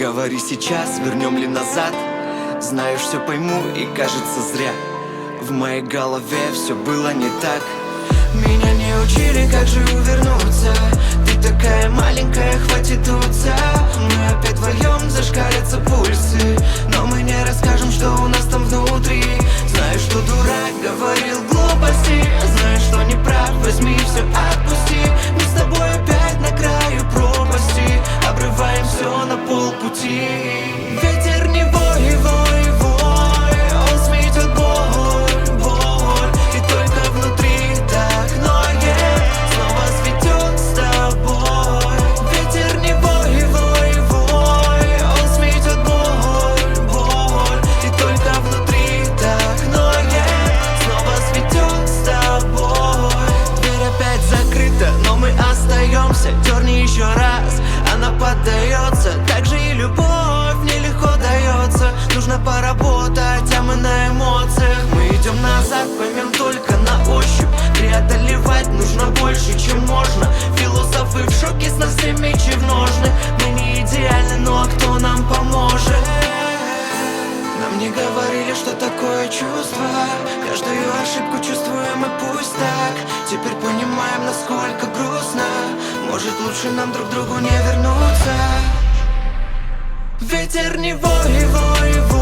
Говори сейчас, вернем ли назад? Знаю, все пойму и кажется зря. В моей голове все было не так. Меня не учили, как же увернуться. Ты такая маленькая, хватит дуться. Мы опять вдвоем, зашкалятся пульсы, но мы не расскажем, что у нас там внутри. Знаю, что дурак говорил глупости, знаю, что не прав, возьми все, отпусти. Мы с тобой опять на краю пропасти, обрываем все на полпути. Ветер не вой, вой, вой, он сметет боль, боль. И только внутри так ноет, снова светет с тобой.Ветер не вой, вой, вой, он сметет боль, боль. И только внутри так ноет, снова светет с тобой. Дверь опять закрыта, но мы остаемся. Дерни еще раз, она поддается. Так же и любовь нелегко дается. Нужно поработать, а мы на эмоциях. Мы идем назад, поймем только на ощупь. Преодолевать нужно больше, чем можно. Философы в шоке, с нас все мечи в ножны. Мы не идеальны, ну а кто нам поможет? Нам не говорили, что такое чувство. Каждую ошибку чувствуем, и пусть так. Теперь понимаем, насколько грустно. Может, лучше нам друг другу не вернуться. Ветер не вой, вой, вой.